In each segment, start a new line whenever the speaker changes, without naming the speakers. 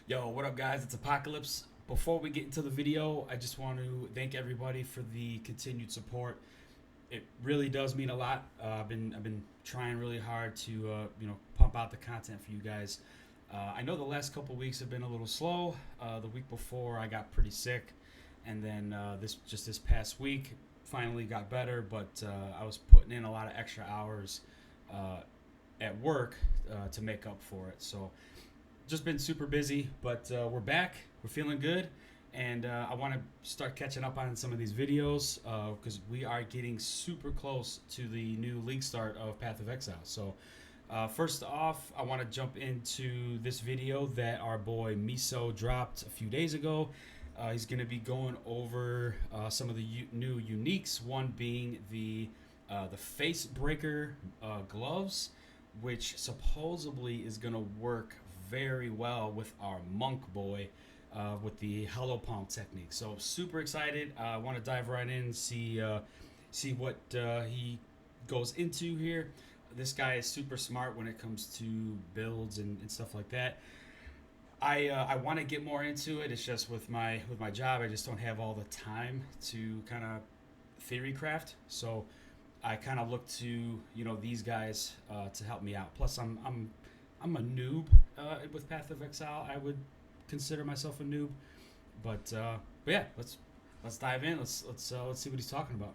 Yo, what up, guys? It's Apocalypse. Before we get into the video, I just want to thank everybody for the continued support. It really does mean a lot. I've been trying really hard to pump out the content for you guys. I know the last couple weeks have been a little slow. The week before I got pretty sick, and then this past week finally got better. But I was putting in a lot of extra hours at work to make up for it. So just been super busy, but we're back. We're feeling good, and I want to start catching up on some of these videos because we are getting super close to the new league start of Path of Exile. So first off, I want to jump into this video that our boy Miso dropped a few days ago. He's going to be going over some of the new uniques, one being the Facebreaker Gloves, which supposedly is going to work very well with our monk boy with the hollow palm technique. So super excited. I want to dive right in, see what he goes into here. This guy is super smart when it comes to builds and stuff like that. I want to get more into it. It's just with my job, I just don't have all the time to kind of theory craft. So I kind of look to these guys to help me out. Plus I'm a noob with Path of Exile. I would consider myself a noob, but yeah, let's dive in. Let's see what he's talking about.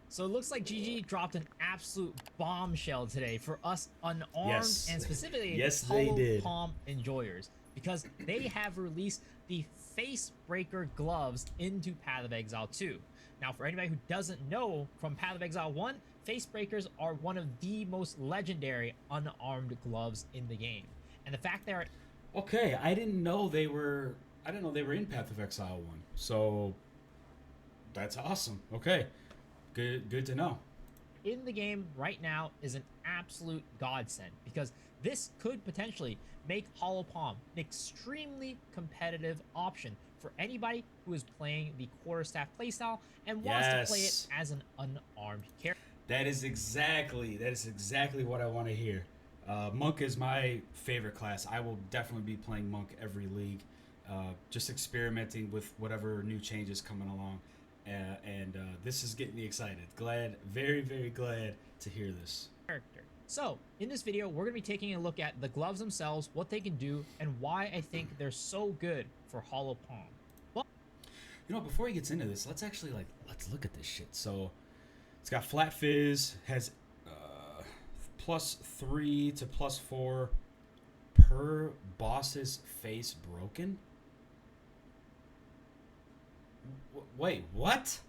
So it looks like GG dropped an absolute bombshell today for us unarmed and specifically
yes,
hollow
they did.
palm enjoyers, because they have released the Facebreaker Gloves into Path of Exile 2. Now, for anybody who doesn't know, from Path of Exile 1, Facebreakers are one of the most legendary unarmed gloves in the game. And the fact they're...
Okay, I didn't know they were in Path of Exile 1. So that's awesome. Okay. Good to know.
in the game right now is an absolute godsend, because this could potentially make Hollow Palm an extremely competitive option for anybody who is playing the quarterstaff playstyle and wants to play it as an unarmed character.
That is exactly what I want to hear. Monk is my favorite class. I will definitely be playing Monk every league, just experimenting with whatever new changes coming along. And this is getting me excited. Very, very glad to hear this.
So, in this video, we're going to be taking a look at the gloves themselves, what they can do, and why I think they're so good for Hollow Palm. Well,
before he gets into this, let's look at this shit. So, it's got Flat Fizz, has +3 to +4 per boss's face broken. Wait, what?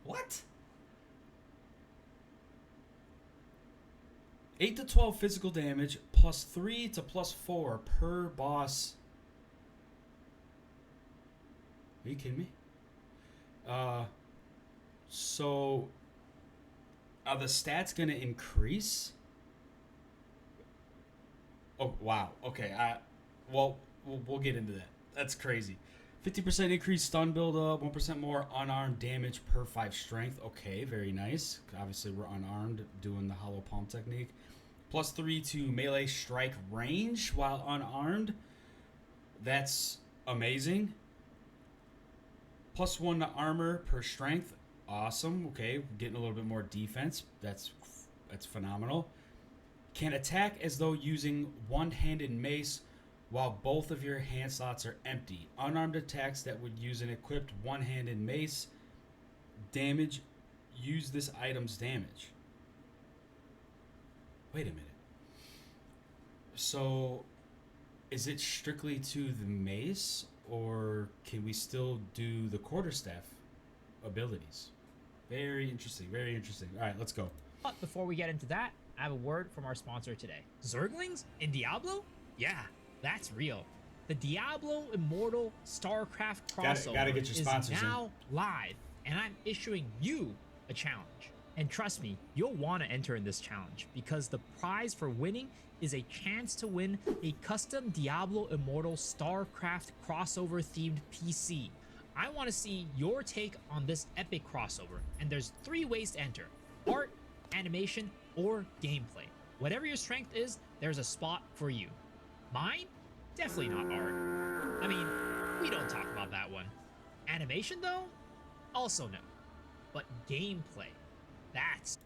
What? 8 to 12 physical damage, +3 to +4 per boss. Are you kidding me? So are the stats gonna increase? Oh wow. Okay. Well, we'll get into that. That's crazy. 50% increase stun buildup, 1% more unarmed damage per 5 strength. Okay, very nice. Obviously, we're unarmed doing the hollow palm technique. +3 to melee strike range while unarmed. That's amazing. +1 to armor per strength. Awesome. Okay, getting a little bit more defense. That's phenomenal. Can attack as though using one-handed mace while both of your hand slots are empty. Unarmed attacks that would use an equipped one-handed mace damage, use this item's damage. Wait a minute. So, is it strictly to the mace, or can we still do the quarterstaff abilities? Very interesting, very interesting. All right, let's go.
But before we get into that, I have a word from our sponsor today. Zerglings in Diablo? Yeah, that's real. The Diablo Immortal StarCraft crossover
gotta get your sponsors
is now live, and I'm issuing you a challenge. And trust me, you'll want to enter in this challenge, because the prize for winning is a chance to win a custom Diablo Immortal StarCraft crossover themed PC. I want to see your take on this epic crossover, and there's 3 ways to enter: art, animation, or gameplay. Whatever your strength is, there's a spot for you. Mine? Definitely not art. I mean, we don't talk about that one. Animation, though? Also no. But gameplay, that's...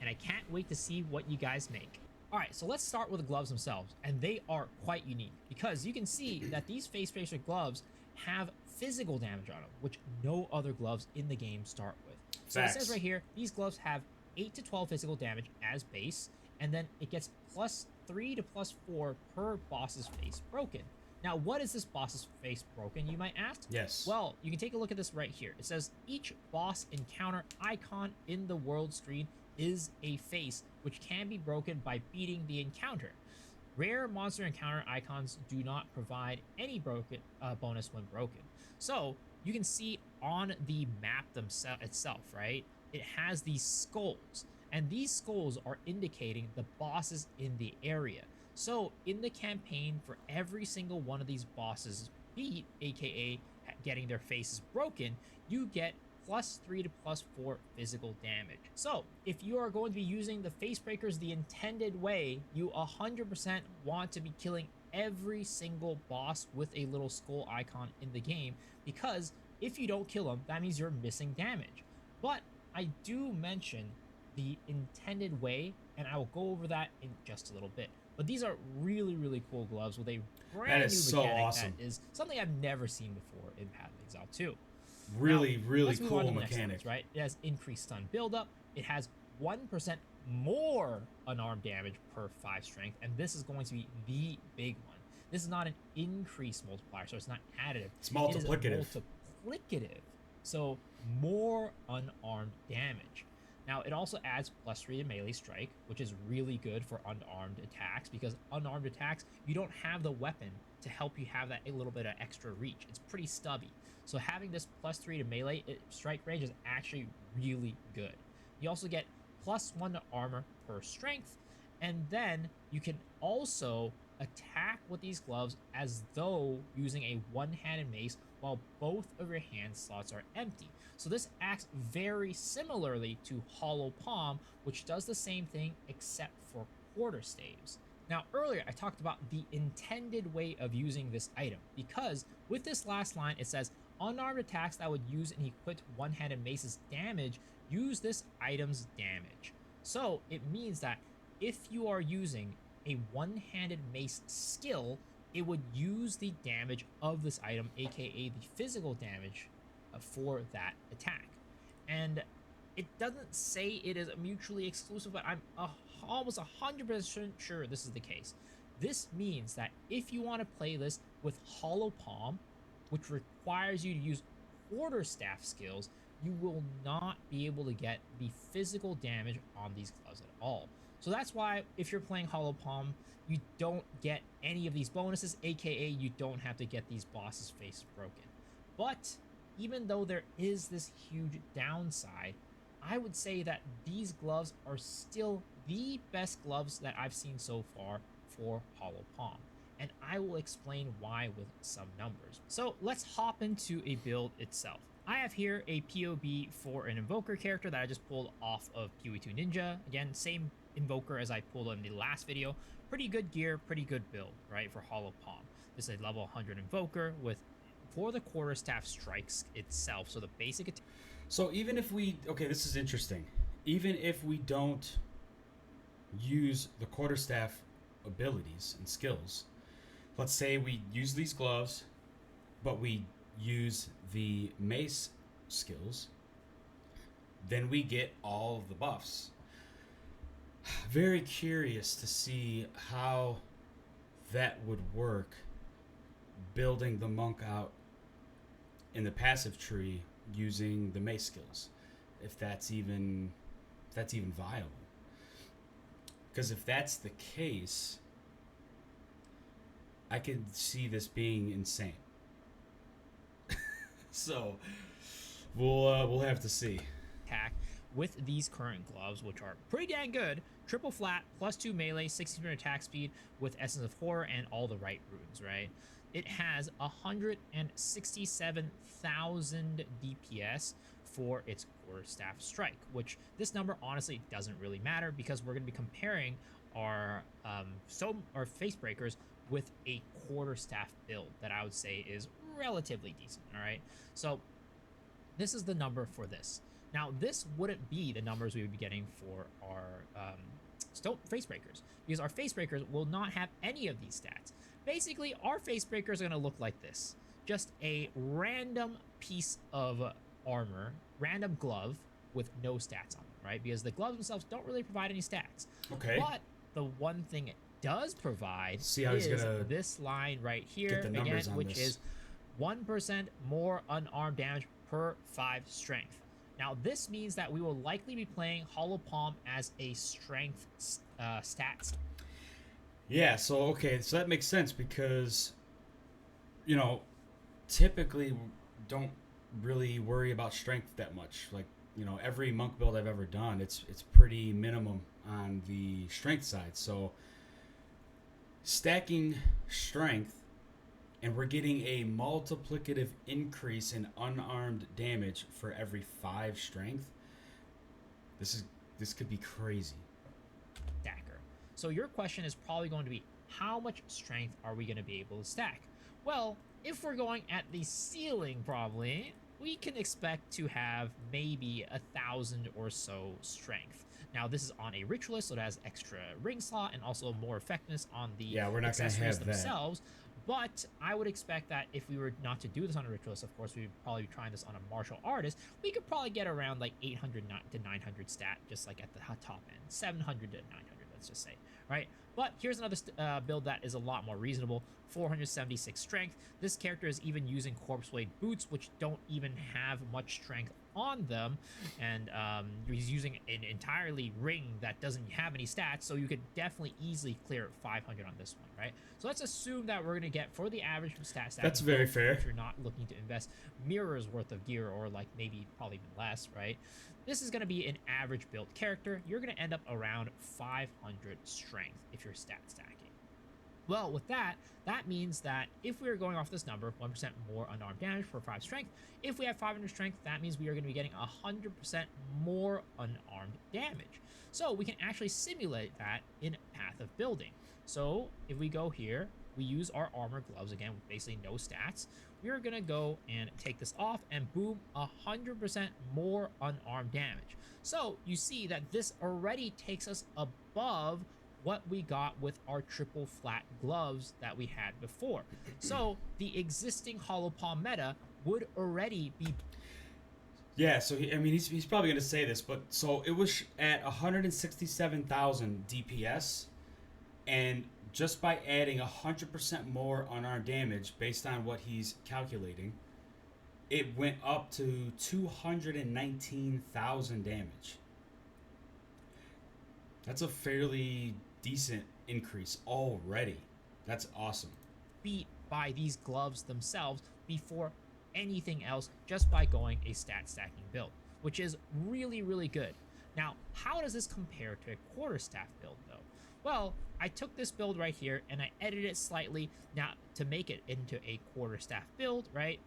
And I can't wait to see what you guys make. Alright, so let's start with the gloves themselves, and they are quite unique, because you can see that these Facebreaker gloves have physical damage on them, which no other gloves in the game start with. So
Facts.
it says right here, these gloves have 8 to 12 physical damage as base, and then it gets +3 to +4 per boss's face broken. Now, what is this boss's face broken, you might ask?
Yes.
Well, you can take a look at this right here. It says each boss encounter icon in the world screen is a face, which can be broken by beating the encounter. Rare monster encounter icons do not provide any bonus when broken. So you can see on the map itself, right? It has these skulls, and these skulls are indicating the bosses in the area. So in the campaign, for every single one of these bosses beat, aka getting their faces broken, you get +3 to +4 physical damage. So if you are going to be using the Facebreakers the intended way, you 100% want to be killing every single boss with a little skull icon in the game, because if you don't kill them, that means you're missing damage. But I do mention the intended way, and I will go over that in just a little bit. But these are really, really cool gloves with a brand new mechanic
awesome.
that is something I've never seen before in Path of Exile 2.
Really,
Now,
really
let's move on
cool
to the next
mechanic.
ones, right? It has increased stun buildup. It has 1% more unarmed damage per 5 strength, and this is going to be the big one. This is not an increased multiplier, so it's not additive.
It's multiplicative.
It is multiplicative. So more unarmed damage. Now, it also adds +3 to melee strike, which is really good for unarmed attacks, because unarmed attacks, you don't have the weapon to help you have that a little bit of extra reach. It's pretty stubby. So having this +3 to melee strike range is actually really good. You also get +1 to armor per strength, and then you can also attack with these gloves as though using a one-handed mace while both of your hand slots are empty. So this acts very similarly to Hollow Palm, which does the same thing except for quarterstaves. Now, earlier I talked about the intended way of using this item, because with this last line it says unarmed attacks that would use an equipped one-handed mace's damage use this item's damage. So it means that if you are using a one-handed mace skill, it would use the damage of this item, aka the physical damage for that attack. And it doesn't say it is mutually exclusive, but I'm almost 100% sure this is the case. This means that if you want to play this with Hollow Palm, which requires you to use quarterstaff skills, you will not be able to get the physical damage on these gloves at all. So that's why if you're playing Hollow Palm, you don't get any of these bonuses, aka you don't have to get these bosses' faces broken. But even though there is this huge downside, I would say that these gloves are still the best gloves that I've seen so far for Hollow Palm. And I will explain why with some numbers. So let's hop into a build itself. I have here a POB for an Invoker character that I just pulled off of PoE2 Ninja. Again, same Invoker as I pulled in the last video. Pretty good gear, pretty good build, right, for Hollow Palm. This is a level 100 Invoker with, for the quarterstaff strikes itself, so the basic attack.
So even if we, okay, this is interesting. Even if we don't use the quarterstaff abilities and skills, let's say we use these gloves, but we use the mace skills, then we get all of the buffs. Very curious to see how that would work, building the monk out in the passive tree using the mace skills, if that's even viable. Because if that's the case, I could see this being insane. So we'll have to see.
Attack with these current gloves, which are pretty dang good. Triple flat, +2 melee, 60% attack speed with Essence of Horror and all the right runes, right? It has 167,000 DPS for its quarterstaff strike, which this number honestly doesn't really matter because we're going to be comparing are Facebreakers with a quarterstaff build that I would say is relatively decent. All right, so this is the number for this. Now, this wouldn't be the numbers we would be getting for our stone Facebreakers, because our Facebreakers will not have any of these stats. Basically, our Facebreakers are going to look like this. Just a random piece of armor, random glove with no stats on them, right? Because the gloves themselves don't really provide any stats.
Okay.
But the one thing it does provide
See how
is
he's gonna
this line right here,
get the numbers
again,
on
which
this.
is 1% more unarmed damage per 5 strength. Now, this means that we will likely be playing Hollow Palm as a strength stats.
Yeah, so okay, so that makes sense because, you know, typically don't really worry about strength that much. Like, you know, every monk build I've ever done, it's pretty minimum on the strength side. So stacking strength, and we're getting a multiplicative increase in unarmed damage for every 5 strength. This could be crazy.
Stacker. So your question is probably going to be, how much strength are we going to be able to stack? Well, if we're going at the ceiling, probably, we can expect to have maybe 1,000 or so strength. Now, this is on a ritualist, so it has extra ring slot and also more effectiveness on the
Yeah, we're not gonna
accessories
have that.
themselves. But I would expect that if we were not to do this on a ritualist, of course, we would probably be trying this on a martial artist. We could probably get around like 800 to 900 stat, just like at the top end, 700 to 900, let's just say, right? But here's another build that is a lot more reasonable. 476 strength. This character is even using corpse blade boots, which don't even have much strength on them, and he's using an entirely ring that doesn't have any stats, so you could definitely easily clear 500 on this one, right? So let's assume that we're gonna get, for the average stat
That's very fair.
if you're not looking to invest mirrors worth of gear, or like maybe probably even less, right? This is going to be an average build character. You're going to end up around 500 strength if you're stat stacking. Well, with that, that means that if we are going off this number, 1% more unarmed damage for 5 strength, if we have 500 strength, that means we are going to be getting 100% more unarmed damage. So we can actually simulate that in Path of Building. So if we go here, we use our armor gloves, again, with basically no stats. We're going to go and take this off, and boom, 100% more unarmed damage. So you see that this already takes us above what we got with our triple flat gloves that we had before. So the existing Hollow Palm meta would already be...
Yeah, so I mean, he's probably going to say this, but so it was at 167,000 DPS, and just by adding 100% more unarmed damage based on what he's calculating, it went up to 219,000 damage. That's a fairly decent increase already. That's awesome.
Beat by these gloves themselves before anything else, just by going a stat stacking build, which is really, really good. Now, how does this compare to a quarterstaff build, though? Well, I took this build right here and I edited it slightly now to make it into a quarterstaff build, right?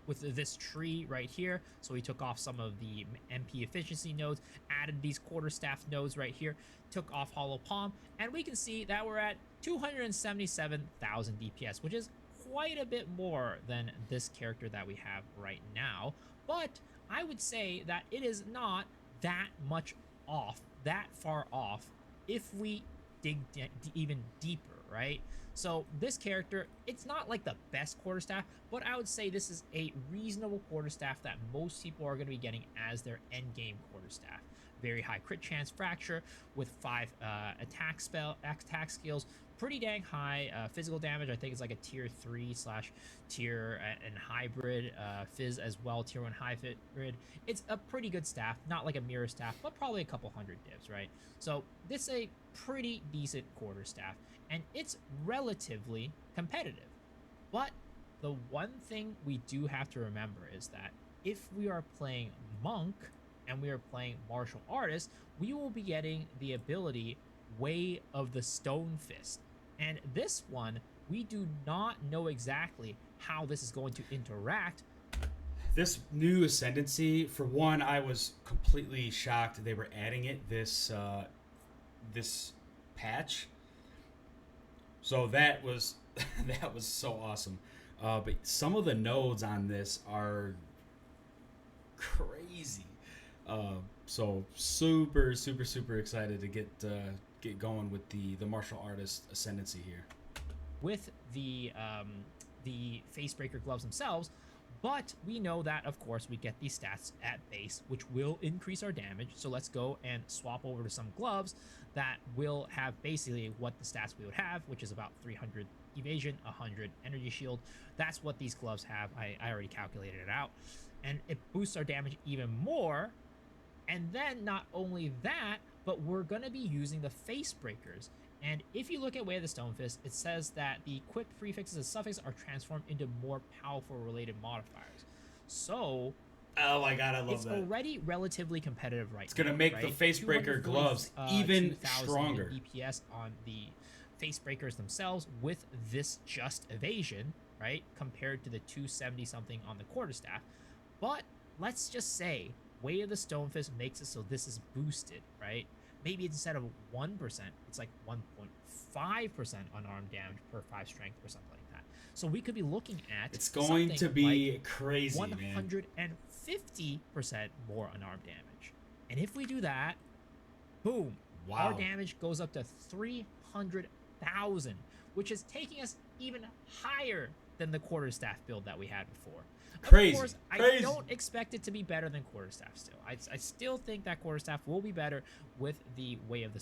With this tree right here. So we took off some of the MP efficiency nodes, added these quarterstaff nodes right here, took off Hollow Palm, and we can see that we're at 277,000 DPS, which is quite a bit more than this character that we have right now. But I would say that it is not that much off, that far off, if we dig even deeper, right? So this character, it's not like the best quarterstaff, but I would say this is a reasonable quarterstaff that most people are going to be getting as their end game quarterstaff. Very high crit chance fracture with 5 attack skills, pretty dang high physical damage. I think it's like a tier 3 / tier and hybrid fizz as well, tier 1 hybrid. It's a pretty good staff, not like a mirror staff, but probably a couple hundred divs, right? So this is a pretty decent quarterstaff, and it's relatively competitive. But the one thing we do have to remember is that if we are playing monk and we are playing martial artist, we will be getting the ability Way of the Stone Fist. And this one, we do not know exactly how this is going to interact.
This new ascendancy, for one, I was completely shocked they were adding it this patch. So that was that was so awesome. But some of the nodes on this are crazy. So super excited to get going with the martial artist ascendancy here.
With the Facebreaker gloves themselves, but we know that of course we get these stats at base, which will increase our damage. So let's go and swap over to some gloves that will have basically what the stats we would have, which is about 300 evasion, 100 energy shield. That's what these gloves have. I already calculated it out, and it boosts our damage even more. And then not only that, but we're going to be using the Facebreakers. And if you look at Way of the Stone Fist, it says that the equipped prefixes and suffixes are transformed into more powerful related modifiers. So,
oh my god, I love
it's
that.
already relatively competitive right now.
It's going to make the Facebreaker gloves even stronger.
DPS on the Facebreakers themselves with this just evasion, right? Compared to the 270 something on the quarterstaff. But let's just say Way of the Stone Fist makes it so this is boosted, right? Maybe instead of 1%, it's like 1.5% unarmed damage per 5 strength or something like that. So we could be looking at
it's going to be
like
crazy,
150%
man.
more unarmed damage. And if we do that, boom,
wow,
our damage goes up to 300,000, which is taking us even higher than the quarterstaff build that we had before.
Crazy.
Of course,
Crazy.
I don't expect it to be better than quarterstaff. Still, I still think that quarterstaff will be better with the Way of the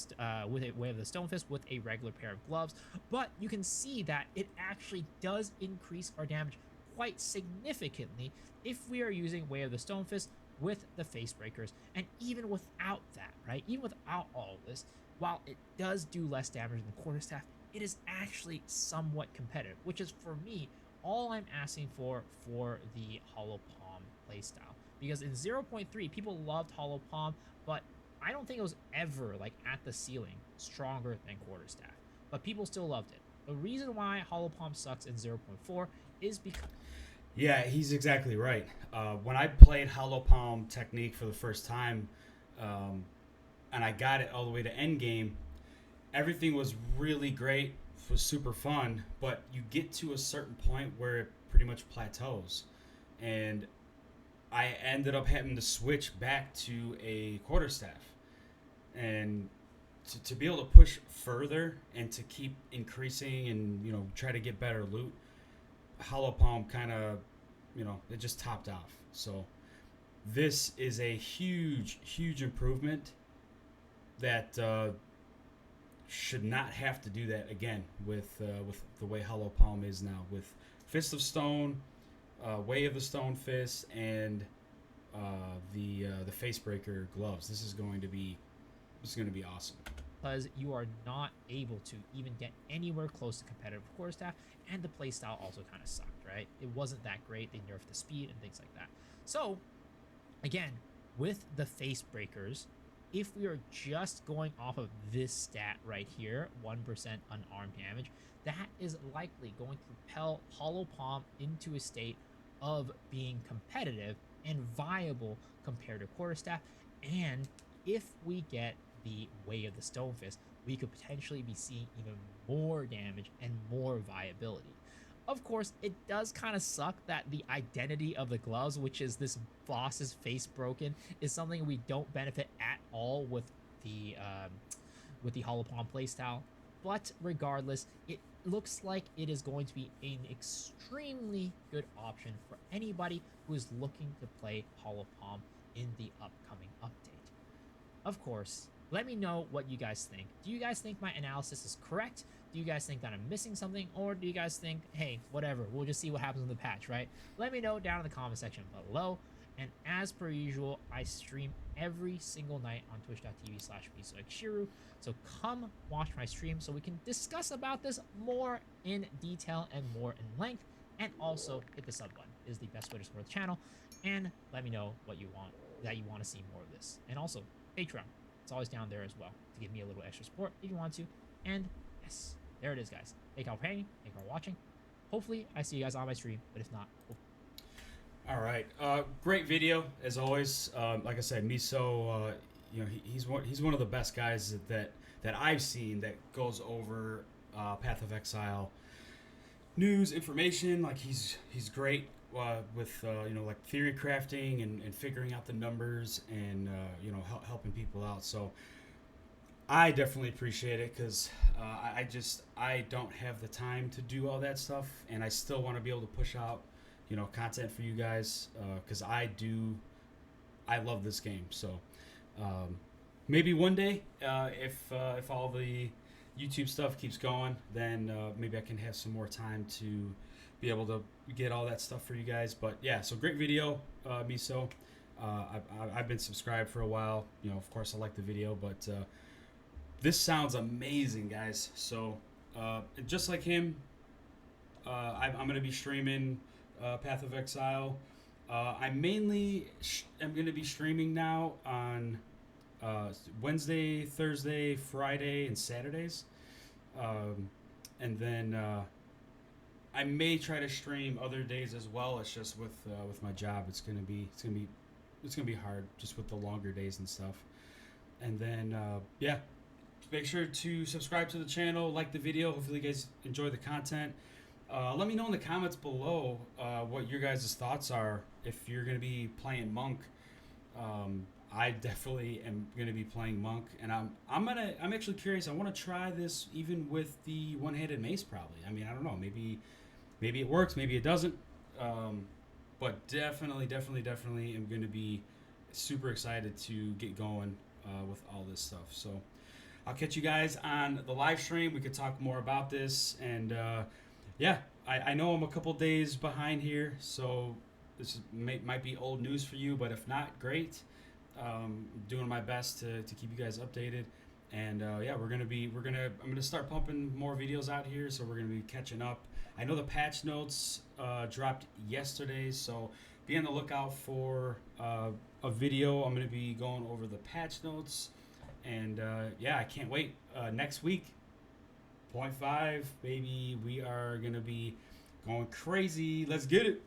Stone Fist with a regular pair of gloves. But you can see that it actually does increase our damage quite significantly if we are using Way of the Stone Fist with the Facebreakers. And even without that, right? Even without all of this, while it does do less damage than quarterstaff, it is actually somewhat competitive, which is for me all I'm asking for the Hollow Palm playstyle. Because in 0.3, people loved Hollow Palm, but I don't think it was ever, like, at the ceiling stronger than quarterstaff. But people still loved it. The reason why Hollow Palm sucks in 0.4 is because...
Yeah, he's exactly right. When I played Hollow Palm technique for the first time, and I got it all the way to endgame, everything was really great, was super fun, but you get to a certain point where it pretty much plateaus, and I ended up having to switch back to a quarterstaff, and to be able to push further and to keep increasing and, you know, try to get better loot, Hollow Palm kind of, you know, it just topped off. So this is a huge improvement that should not have to do that again with the way Hollow Palm is now, with Fist of Stone, Way of the Stone Fist, and the Facebreaker gloves. This is going to be awesome.
Because you are not able to even get anywhere close to competitive quarterstaff, and the playstyle also kind of sucked, right? It wasn't that great. They nerfed the speed and things like that. So, again, with the Facebreakers, if we are just going off of this stat right here, 1% unarmed damage, that is likely going to propel Hollow Palm into a state of being competitive and viable compared to quarterstaff. And if we get the Way of the Stone Fist, we could potentially be seeing even more damage and more viability. Of course, it does kind of suck that the identity of the gloves, which is this boss's face broken, is something we don't benefit at all with the Hollow Palm playstyle. But regardless, it looks like it is going to be an extremely good option for anybody who is looking to play Hollow Palm in the upcoming update. Of course, let me know what you guys think. Do you guys think my analysis is correct? Do you guys think that I'm missing something? Or do you guys think, hey, whatever, we'll just see what happens in the patch, right? Let me know down in the comment section below. And as per usual, I stream every single night on twitch.tv/misoxshiru. So come watch my stream so we can discuss about this more in detail and more in length. And also hit the sub button. It is the best way to support the channel. And let me know what you want, that you want to see more of this. And also, Patreon. It's always down there as well to give me a little extra support if you want to. And yes, there it is, guys. Thank y'all for paying. Thank y'all for watching. Hopefully, I see you guys on my stream. But if not,
all right. Great video as always. Like I said, Miso. You know, he's one of the best guys that that I've seen that goes over Path of Exile news, information. Like he's great with like theory crafting and figuring out the numbers and helping people out. So I definitely appreciate it because I don't have the time to do all that stuff, and I still want to be able to push out content for you guys because I love this game. So maybe one day if all the YouTube stuff keeps going, then maybe I can have some more time to be able to get all that stuff for you guys. But yeah, so great video, Miso. I've been subscribed for a while. Of course I like the video, but this sounds amazing, guys. So just like him, I'm going to be streaming Path of Exile. I mainly am going to be streaming now on Wednesday, Thursday, Friday, and Saturdays. And then I may try to stream other days as well. It's just with my job, it's gonna be hard just with the longer days and stuff. And then yeah, make sure to subscribe to the channel, like the video. Hopefully you guys enjoy the content. Let me know in the comments below what your guys' thoughts are if you're gonna be playing Monk. I definitely am gonna be playing Monk, and I'm actually curious. I want to try this even with the one-handed mace. Probably. I mean, I don't know. Maybe it works. Maybe it doesn't. But definitely am gonna be super excited to get going with all this stuff. So I'll catch you guys on the live stream. We could talk more about this, and yeah, I know I'm a couple days behind here, so this might be old news for you, but if not, great. Doing my best to keep you guys updated, and yeah, I'm gonna start pumping more videos out here, so we're gonna be catching up. I know the patch notes dropped yesterday, so be on the lookout for a video. I'm gonna be going over the patch notes, and yeah, I can't wait. Next week, 0.5, baby, we are gonna be going crazy. Let's get it.